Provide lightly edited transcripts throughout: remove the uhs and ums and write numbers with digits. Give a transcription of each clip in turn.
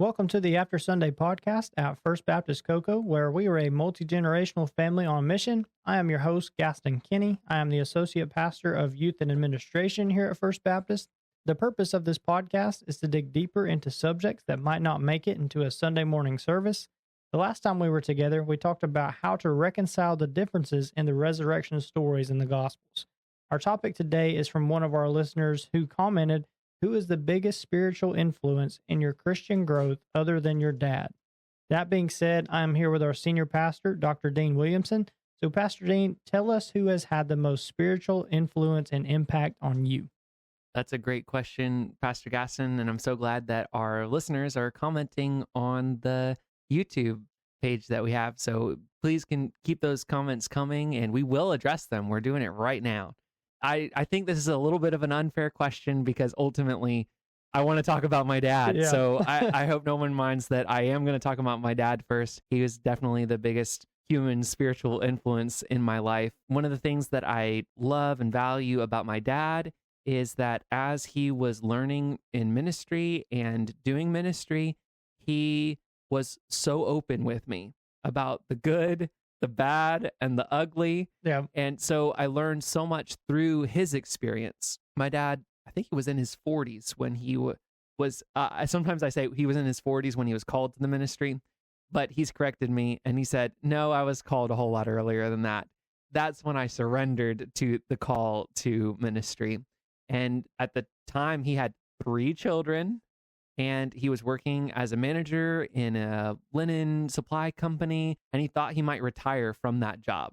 Welcome to the After Sunday podcast at First Baptist Cocoa, where we are a multi-generational family on mission. I am your host, Gaston Kinney. I am the Associate Pastor of Youth and Administration here at First Baptist. The purpose of this podcast is to dig deeper into subjects that might not make it into a Sunday morning service. The last time we were together, we talked about how to reconcile the differences in the resurrection stories in the Gospels. Our topic today is from one of our listeners who commented, "Who is the biggest spiritual influence in your Christian growth other than your dad?" That being said, I am here with our senior pastor, Dr. Dean Williamson. So, Pastor Dean, tell us who has had the most spiritual influence and impact on you. That's a great question, Pastor Gaston, and I'm so glad that our listeners are commenting on the YouTube page that we have. So please can keep those comments coming, and we will address them. We're doing it right now. I think this is a little bit of an unfair question because ultimately I want to talk about my dad. Yeah. So I hope no one minds that I am going to talk about my dad first. He was definitely the biggest human spiritual influence in my life. One of the things that I love and value about my dad is that as he was learning in ministry and doing ministry, he was so open with me about the good, the bad, and the ugly. Yeah. And so I learned so much through his experience. My dad, I think he was in his 40s when he was, sometimes I say he was in his 40s when he was called to the ministry, but he's corrected me and he said, no, I was called a whole lot earlier than that. That's when I surrendered to the call to ministry. And at the time, he had 3 children, and he was working as a manager in a linen supply company, and he thought he might retire from that job.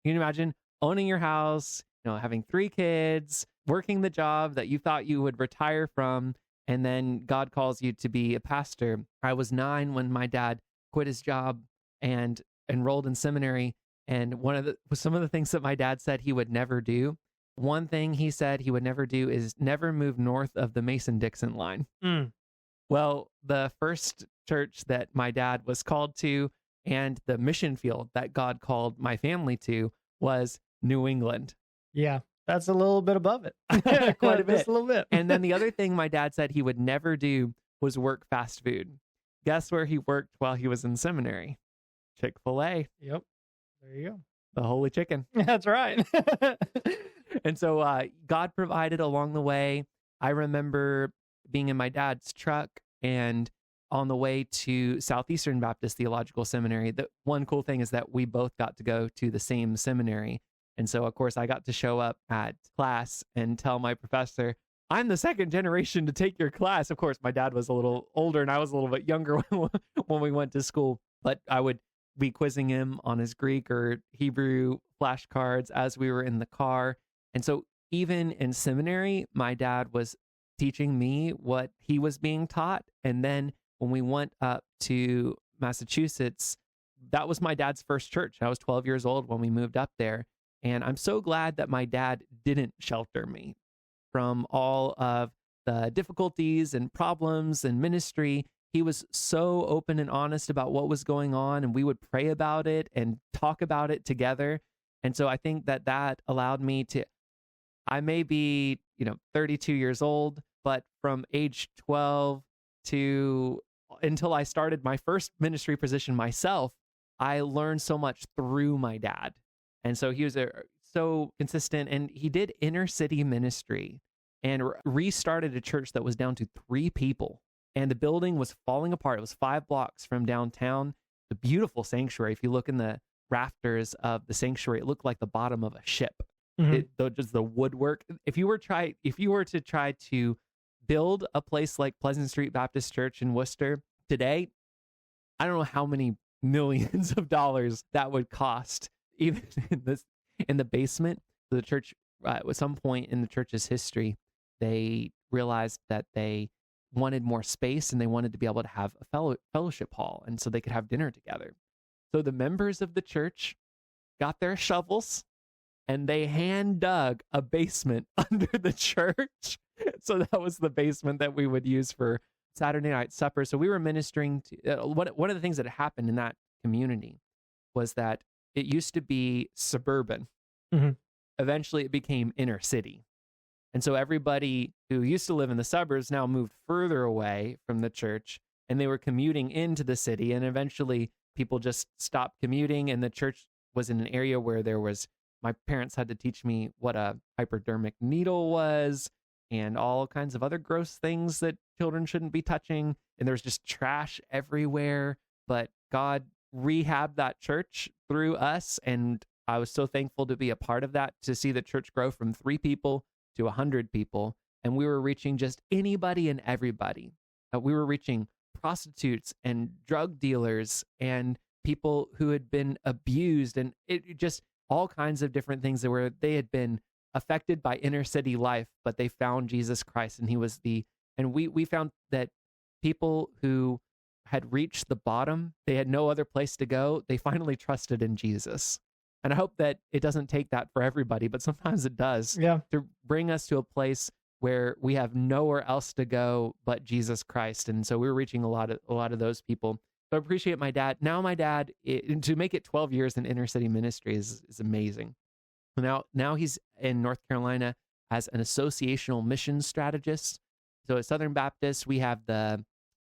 You can imagine owning your house, having 3 kids, working the job that you thought you would retire from, and then God calls you to be a pastor. I was 9 when my dad quit his job and enrolled in seminary, and some of the things that my dad said he would never do. One thing he said he would never do is never move north of the Mason-Dixon line. Well, the first church that my dad was called to and the mission field that God called my family to was New England. Yeah, that's a little bit above it. Quite a bit. Just a little bit. And then the other thing my dad said he would never do was work fast food. Guess where he worked while he was in seminary? Chick-fil-A. Yep. There you go. The Holy Chicken. That's right. And so God provided along the way. I remember being in my dad's truck and on the way to Southeastern Baptist Theological Seminary. The one cool thing is that we both got to go to the same seminary. And so, of course, I got to show up at class and tell my professor, I'm the second generation to take your class. Of course, my dad was a little older and I was a little bit younger when we went to school, but I would be quizzing him on his Greek or Hebrew flashcards as we were in the car. And so even in seminary, my dad was teaching me what he was being taught. And then when we went up to Massachusetts, that was my dad's first church. I was 12 years old when we moved up there. And I'm so glad that my dad didn't shelter me from all of the difficulties and problems and ministry. He was so open and honest about what was going on, and we would pray about it and talk about it together. And so I think that allowed me to, I may be, 32 years old, but from age 12 to until I started my first ministry position myself, I learned so much through my dad. And so he was so consistent, and he did inner city ministry and restarted a church that was down to 3 people. And the building was falling apart. It was 5 blocks from downtown. The beautiful sanctuary. If you look in the rafters of the sanctuary, it looked like the bottom of a ship. Just the woodwork. If you were to try to build a place like Pleasant Street Baptist Church in Worcester today, I don't know how many millions of dollars that would cost. Even in the basement of the church, at some point in the church's history, they realized that they wanted more space and they wanted to be able to have a fellowship hall, and so they could have dinner together. So the members of the church got their shovels and they hand dug a basement under the church. So that was the basement that we would use for Saturday night supper. So we were ministering to one of the things that happened in that community was that it used to be suburban. Eventually it became inner city. And so everybody who used to live in the suburbs now moved further away from the church and they were commuting into the city, and eventually people just stopped commuting, and the church was in an area where my parents had to teach me what a hypodermic needle was and all kinds of other gross things that children shouldn't be touching, and there was just trash everywhere. But God rehabbed that church through us, and I was so thankful to be a part of that, to see the church grow from 3 people to 100 people. And we were reaching just anybody and everybody. We were reaching prostitutes and drug dealers and people who had been abused, and it just all kinds of different things where they had been affected by inner city life, but they found Jesus Christ, and we found that people who had reached the bottom, they had no other place to go, they finally trusted in Jesus. And I hope that it doesn't take that for everybody, but sometimes it does. Yeah. To bring us to a place where we have nowhere else to go but Jesus Christ. And so we were reaching a lot of those people. So I appreciate my dad. Now my dad, to make it 12 years in inner city ministry is amazing. Now he's in North Carolina as an associational mission strategist. So at Southern Baptist, we have the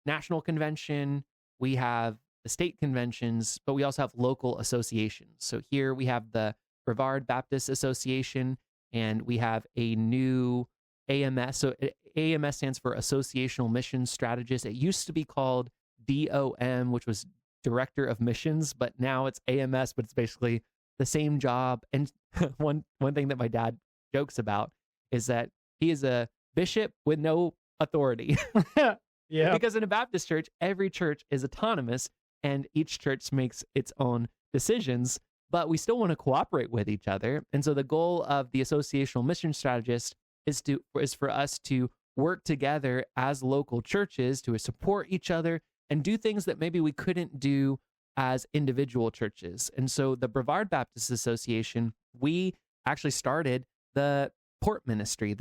national convention, we have the state conventions, but we also have local associations. So here we have the Brevard Baptist Association, and we have a new AMS. So AMS stands for Associational Mission Strategist. It used to be called DOM, which was Director of Missions, but now it's AMS, but it's basically the same job. And one thing that my dad jokes about is that he is a bishop with no authority. Yeah. Because in a Baptist church, every church is autonomous and each church makes its own decisions, but we still want to cooperate with each other. And so the goal of the associational mission strategist is for us to work together as local churches to support each other and do things that maybe we couldn't do as individual churches. And so the Brevard Baptist Association, we actually started the port ministry,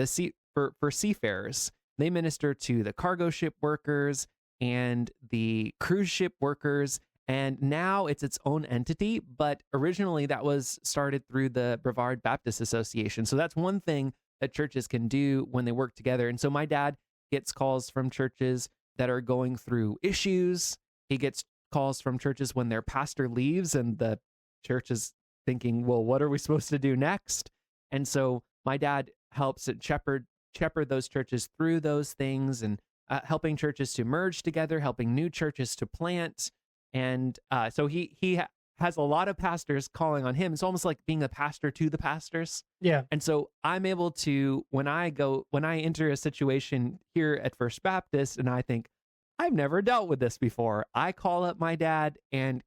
for seafarers. They minister to the cargo ship workers and the cruise ship workers, and now it's its own entity, but originally that was started through the Brevard Baptist Association. So that's one thing that churches can do when they work together. And so my dad gets calls from churches that are going through issues. He gets calls from churches when their pastor leaves and the church is thinking, well, what are we supposed to do next? And so my dad helps shepherd those churches through those things, and helping churches to merge together, helping new churches to plant. And so he has a lot of pastors calling on him. It's almost like being a pastor to the pastors. Yeah. And so I'm able to, when I enter a situation here at First Baptist and I think, I've never dealt with this before, I call up my dad, and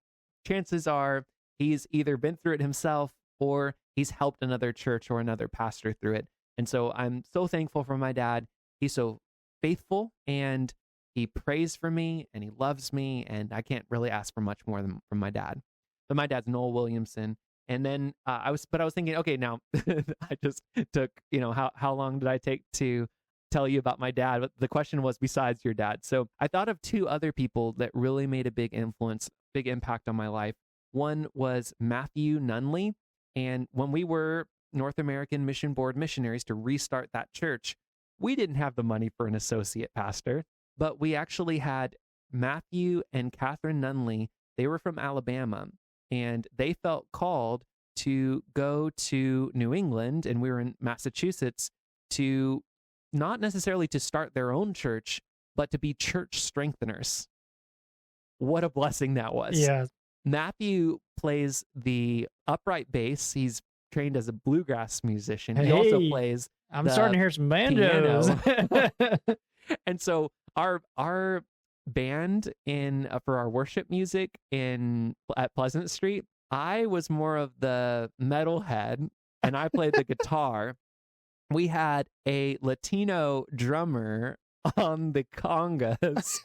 chances are he's either been through it himself or he's helped another church or another pastor through it. And so I'm so thankful for my dad. He's so faithful, and he prays for me, and he loves me, and I can't really ask for much more from my dad. But my dad's Noel Williamson. And then I was thinking, okay, now I just took, how long did I take to tell you about my dad? But the question was, besides your dad. So I thought of 2 other people that really made a big impact on my life. One was Matthew Nunley. And when we were North American Mission Board missionaries to restart that church, we didn't have the money for an associate pastor, but we actually had Matthew and Catherine Nunley. They were from Alabama, and they felt called to go to New England, and we were in Massachusetts, to not necessarily to start their own church, but to be church strengtheners. What a blessing that was. Yeah. Matthew plays the upright bass. He's trained as a bluegrass musician. He also plays I'm starting to hear some banjos. And so our band for our worship music at Pleasant Street, I was more of the metalhead, and I played the guitar. We had a Latino drummer on the congas.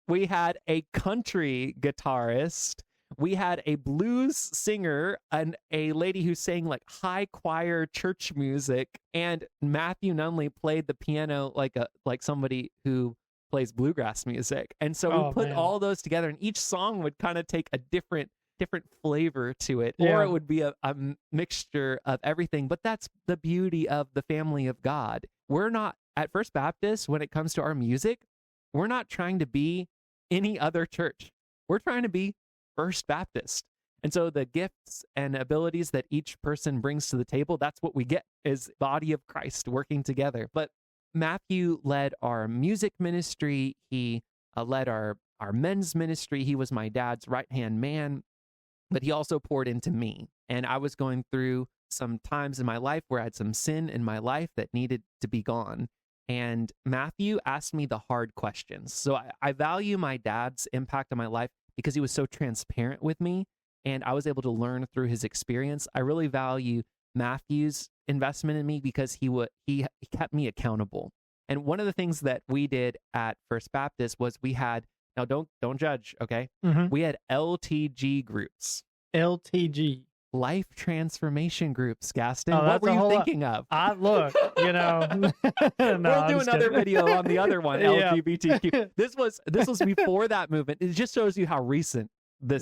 We had a country guitarist. We had a blues singer and a lady who sang like high choir church music, and Matthew Nunley played the piano like somebody who plays bluegrass music. And so we put all those together, and each song would kind of take a different flavor to it, or it would be a mixture of everything. But that's the beauty of the family of God. We're not at First Baptist, when it comes to our music, we're not trying to be any other church. We're trying to be First Baptist. And so the gifts and abilities that each person brings to the table, that's what we get, is body of Christ working together. But Matthew led our music ministry. He led our men's ministry. He was my dad's right-hand man, but he also poured into me. And I was going through some times in my life where I had some sin in my life that needed to be gone. And Matthew asked me the hard questions. So I value my dad's impact on my life because he was so transparent with me, and I was able to learn through his experience. I really value Matthew's investment in me because he kept me accountable. And one of the things that we did at First Baptist was we had, now don't judge, okay? Mm-hmm. We had LTG groups. LTG. Life transformation groups, Gaston. Oh, what that's were a you whole lot. thinking of? Look, no, We'll do I'm just another kidding. video on the other one, Yeah. LGBTQ. This was before that movement. It just shows you how recent the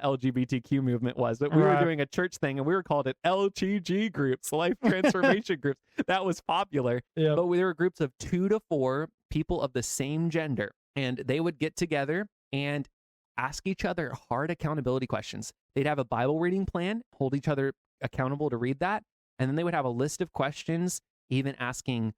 LGBTQ movement was. But we were Right. doing a church thing, and we were called it LTG groups, life transformation groups. That was popular. Yeah. But we were groups of 2 to 4 people of the same gender, and they would get together and ask each other hard accountability questions. They'd have a Bible reading plan, hold each other accountable to read that, and then they would have a list of questions, even asking,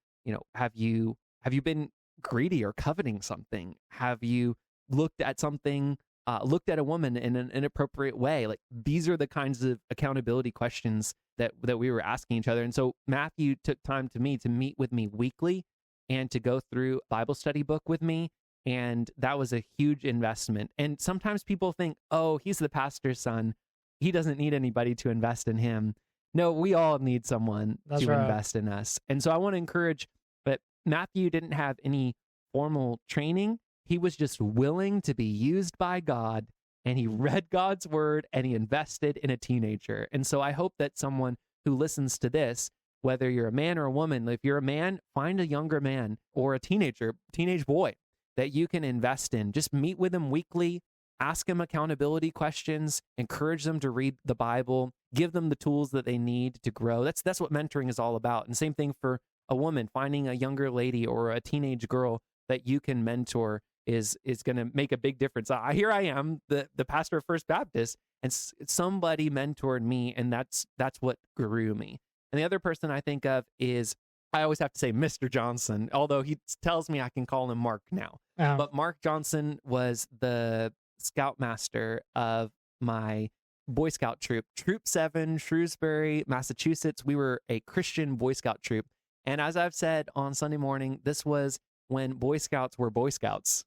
have you been greedy or coveting something? Have you looked at something, looked at a woman in an inappropriate way? Like, these are the kinds of accountability questions that we were asking each other. And so Matthew took time to meet with me weekly and to go through a Bible study book with me. And that was a huge investment. And sometimes people think, oh, he's the pastor's son. He doesn't need anybody to invest in him. No, we all need someone That's to right. invest in us. And so I want to encourage that Matthew didn't have any formal training. He was just willing to be used by God, and he read God's word, and he invested in a teenager. And so I hope that someone who listens to this, whether you're a man or a woman, if you're a man, find a younger man or a teenage boy that you can invest in. Just meet with them weekly, ask them accountability questions, encourage them to read the Bible, give them the tools that they need to grow. That's what mentoring is all about. And same thing for a woman, finding a younger lady or a teenage girl that you can mentor is going to make a big difference. Here I am, the pastor of First Baptist, and somebody mentored me, and that's what grew me. And the other person I think of is, I always have to say Mr. Johnson, although he tells me I can call him Mark now. But Mark Johnson was the scoutmaster of my Boy Scout troop, Troop 7, Shrewsbury, Massachusetts. We were a Christian Boy Scout troop. And as I've said on Sunday morning, this was when Boy Scouts were Boy Scouts.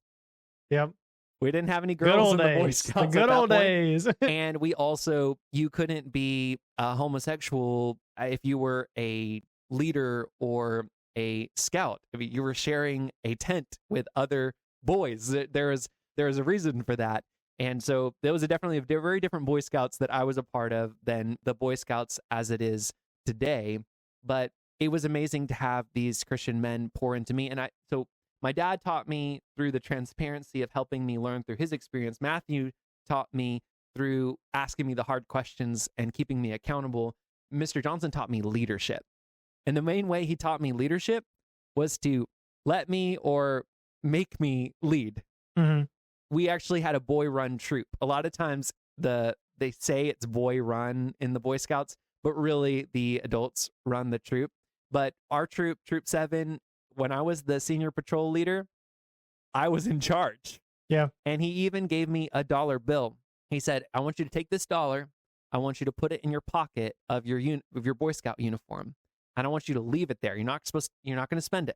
Yep. We didn't have any Good girls old in the Boy days. Scouts. The good at that old point. days. And we also, you couldn't be a homosexual if you were a leader or a scout. I mean, you were sharing a tent with other boys. There is a reason for that. And so there was definitely a very different Boy Scouts that I was a part of than the Boy Scouts as it is today. But it was amazing to have these Christian men pour into me. And so my dad taught me through the transparency of helping me learn through his experience. Matthew taught me through asking me the hard questions and keeping me accountable. Mr. Johnson taught me leadership. And the main way he taught me leadership was to let me or make me lead. Mm-hmm. We actually had a boy-run troop. A lot of times they say it's boy-run in the Boy Scouts, but really the adults run the troop. But our troop, Troop 7, when I was the senior patrol leader, I was in charge. Yeah. And he even gave me a $1 bill. He said, I want you to take this $1. I want you to put it in your pocket of your Boy Scout uniform. I don't want you to leave it there. You're not going to spend it.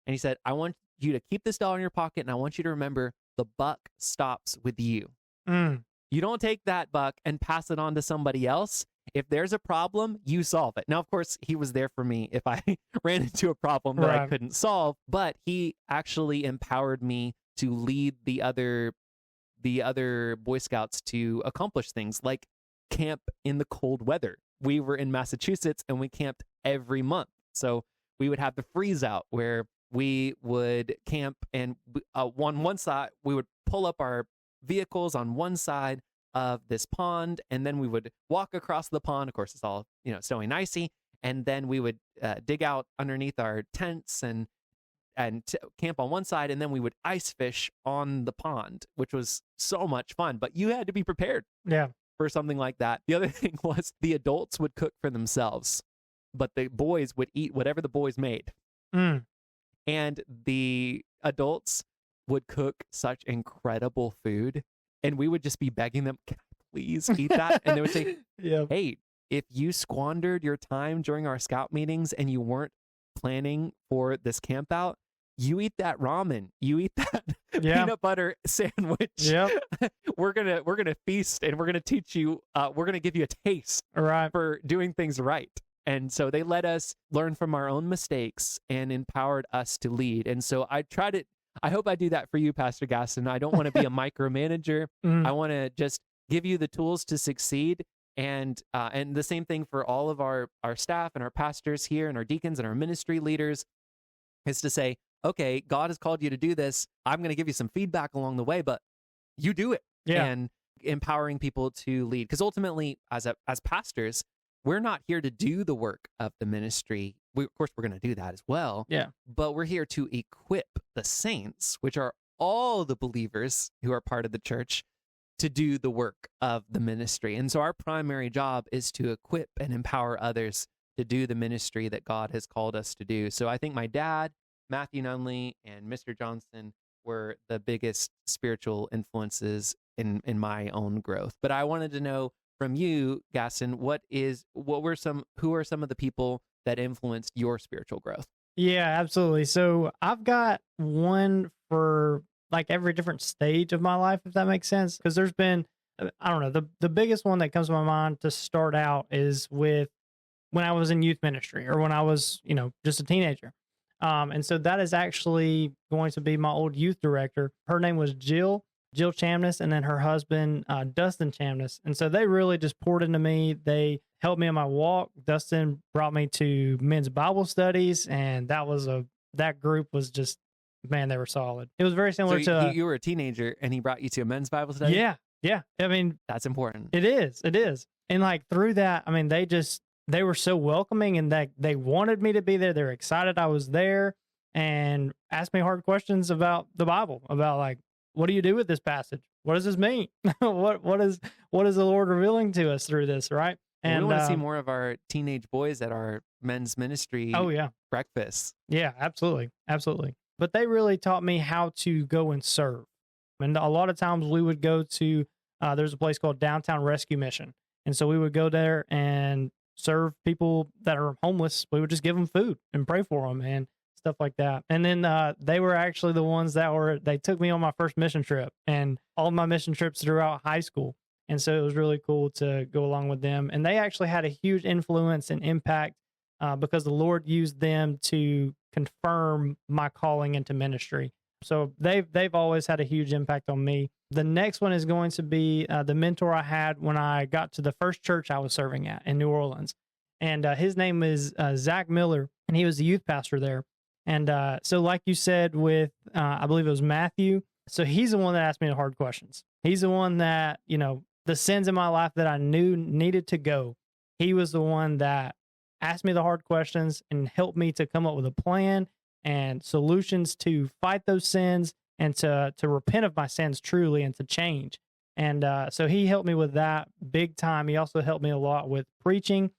And he said, I want you to keep this $1 in your pocket, and I want you to remember the buck stops with you. Mm. You don't take that buck and pass it on to somebody else. If there's a problem, you solve it. Now, of course, he was there for me if I ran into a problem that I couldn't solve, but he actually empowered me to lead the other Boy Scouts to accomplish things like camp in the cold weather. We were in Massachusetts and we camped every month. So we would have the freeze out where we would camp, and on one side, we would pull up our vehicles on one side of this pond, and then we would walk across the pond. Of course, it's all, snowy and icy. And then we would dig out underneath our tents and camp on one side, and then we would ice fish on the pond, which was so much fun. But you had to be prepared Yeah. for something like that. The other thing was the adults would cook for themselves, but the boys would eat whatever the boys made. Mm. And the adults would cook such incredible food, and we would just be begging them, "Can I please eat that?" And they would say, Yeah. "Hey, if you squandered your time during our scout meetings and you weren't planning for this camp out, you eat that ramen, you eat that Yeah. peanut butter sandwich. Yep. We're gonna feast, and we're gonna teach you. We're gonna give you a taste Right. for doing things right." And so they let us learn from our own mistakes and empowered us to lead. And so I hope I do that for you, Pastor Gaston. I don't want to be a micromanager. Mm. I want to just give you the tools to succeed. And the same thing for all of our staff and our pastors here and our deacons and our ministry leaders is to say, okay, God has called you to do this. I'm going to give you some feedback along the way, but you do it. Yeah. And empowering people to lead. Because ultimately, as pastors, we're not here to do the work of the ministry. Of course, we're going to do that as well. Yeah. But we're here to equip the saints, which are all the believers who are part of the church, to do the work of the ministry. And so our primary job is to equip and empower others to do the ministry that God has called us to do. So I think my dad, Matthew Nunley, and Mr. Johnson were the biggest spiritual influences in my own growth. But I wanted to know from you, Gaston, who are some of the people that influenced your spiritual growth? Yeah, absolutely. So I've got one for like every different stage of my life, if that makes sense. Because there's been, I don't know, the biggest one that comes to my mind to start out is with when I was in youth ministry or when I was, just a teenager. And so that is actually going to be my old youth director. Her name was Jill Chamness, and then her husband, Dustin Chamness. And so they really just poured into me. They helped me in my walk. Dustin brought me to men's Bible studies, and that group was just, man, they were solid. It was very similar So to... you were a teenager, and he brought you to a men's Bible study? Yeah. I mean... That's important. It is. And like through that, I mean, they were so welcoming, and that they wanted me to be there. They were excited I was there and asked me hard questions about the Bible, about like, what do you do with this passage? What does this mean? what is the Lord revealing to us through this, right? And we want to see more of our teenage boys at our men's ministry breakfasts. Yeah, absolutely. But they really taught me how to go and serve. And a lot of times we would go to, there's a place called Downtown Rescue Mission. And so we would go there and serve people that are homeless. We would just give them food and pray for them and stuff like that. And then they were actually the ones they took me on my first mission trip and all my mission trips throughout high school. And so it was really cool to go along with them. And they actually had a huge influence and impact because the Lord used them to confirm my calling into ministry. So they've always had a huge impact on me. The next one is going to be the mentor I had when I got to the first church I was serving at in New Orleans. And his name is Zach Miller, and he was the youth pastor there. And so like you said with, I believe it was Matthew, so he's the one that asked me the hard questions. He's the one that, the sins in my life that I knew needed to go. He was the one that asked me the hard questions and helped me to come up with a plan and solutions to fight those sins and to repent of my sins truly and to change. And so he helped me with that big time. He also helped me a lot with preaching,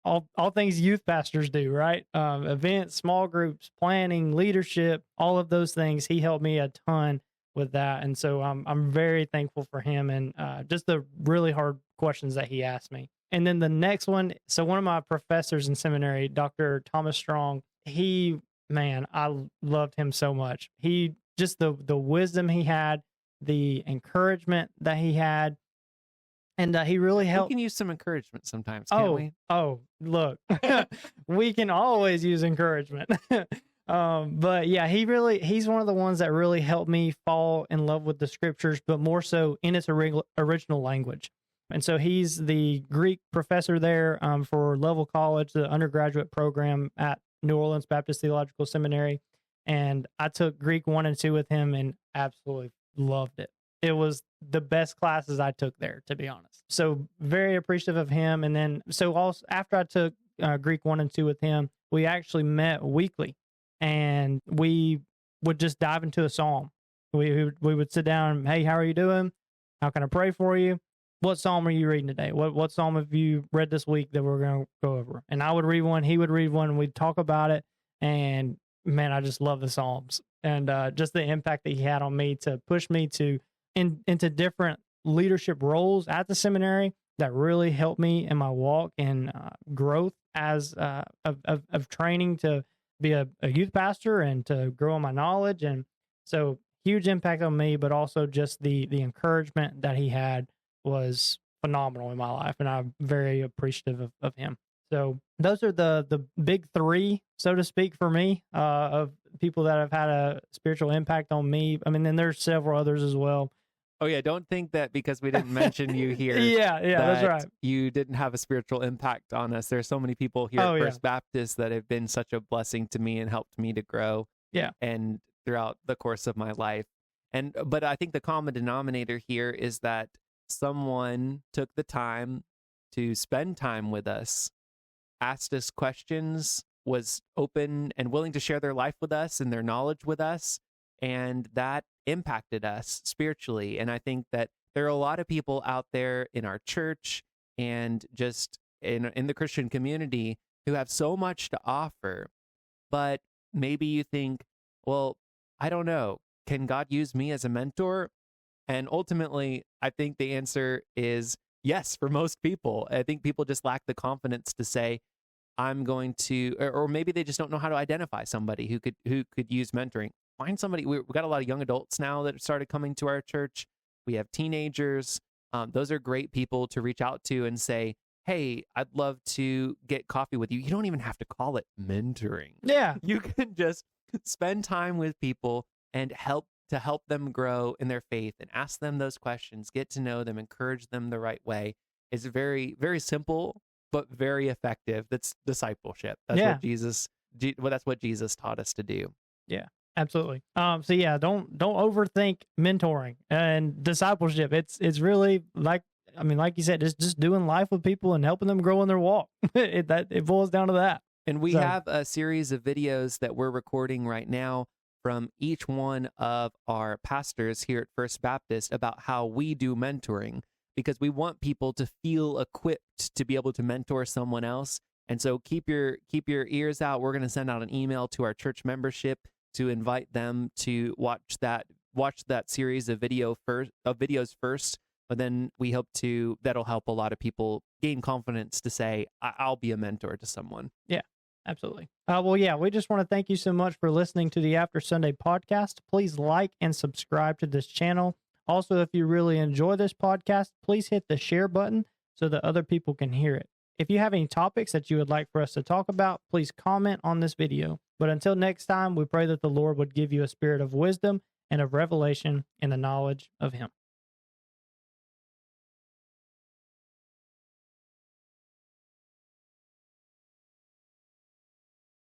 all things youth pastors do, right? Events, small groups, planning, leadership, all of those things. He helped me a ton with that. And so I'm very thankful for him and just the really hard questions that he asked me. And then the next one, so one of my professors in seminary, Dr. Thomas Strong, I loved him so much. He just the wisdom he had, the encouragement that he had, and he really helped. We can use some encouragement sometimes, can't we? Oh, look, we can always use encouragement. But yeah, he's one of the ones that really helped me fall in love with the scriptures, but more so in its original language. And so he's the Greek professor there for Level College, the undergraduate program at New Orleans Baptist Theological Seminary. And I took Greek 1 and 2 with him and absolutely loved it. It was the best classes I took there, to be honest. So very appreciative of him. And then, so also after I took Greek 1 and 2 with him, we actually met weekly. and we would just dive into a psalm. We would sit down. Hey, how are you doing? How can I pray for you? What psalm are you reading today? What psalm have you read this week that we're going to go over? And I would read one, he would read one, and we'd talk about it. And man, I just love the Psalms, and just the impact that he had on me to push me into different leadership roles at the seminary that really helped me in my walk and growth as of training to be a youth pastor and to grow in my knowledge. And so huge impact on me, but also just the encouragement that he had was phenomenal in my life, and I'm very appreciative of him. So those are the big three, so to speak, for me, of people that have had a spiritual impact on me. I mean, then there's several others as well. Oh yeah, don't think that because we didn't mention you here. yeah, that's that right. You didn't have a spiritual impact on us. There's so many people here at First Baptist that have been such a blessing to me and helped me to grow. Yeah. And throughout the course of my life. But I think the common denominator here is that someone took the time to spend time with us, asked us questions, was open and willing to share their life with us and their knowledge with us, and that impacted us spiritually. And I think that there are a lot of people out there in our church and just in the Christian community who have so much to offer, but maybe you think, well, I don't know, can God use me as a mentor? And ultimately, I think the answer is yes for most people. I think people just lack the confidence to say, I'm going to, or maybe they just don't know how to identify somebody who could use mentoring. Find somebody. We've got a lot of young adults now that have started coming to our church. We have teenagers. Those are great people to reach out to and say, hey, I'd love to get coffee with you. You don't even have to call it mentoring. Yeah. You can just spend time with people and help them grow in their faith and ask them those questions, get to know them, encourage them the right way. It's very, very simple, but very effective. That's discipleship. That's what Jesus taught us to do. Yeah, absolutely. So yeah, don't overthink mentoring and discipleship. It's really like you said, just doing life with people and helping them grow in their walk. It boils down to that. And we have a series of videos that we're recording right now from each one of our pastors here at First Baptist about how we do mentoring, because we want people to feel equipped to be able to mentor someone else. And so keep your ears out. We're going to send out an email to our church membership to invite them to watch that series of videos first. But then we hope that'll help a lot of people gain confidence to say, I'll be a mentor to someone. Yeah. Absolutely. Well, yeah, we just want to thank you so much for listening to the After Sunday podcast. Please like and subscribe to this channel. Also, if you really enjoy this podcast, please hit the share button so that other people can hear it. If you have any topics that you would like for us to talk about, please comment on this video. But until next time, we pray that the Lord would give you a spirit of wisdom and of revelation in the knowledge of Him.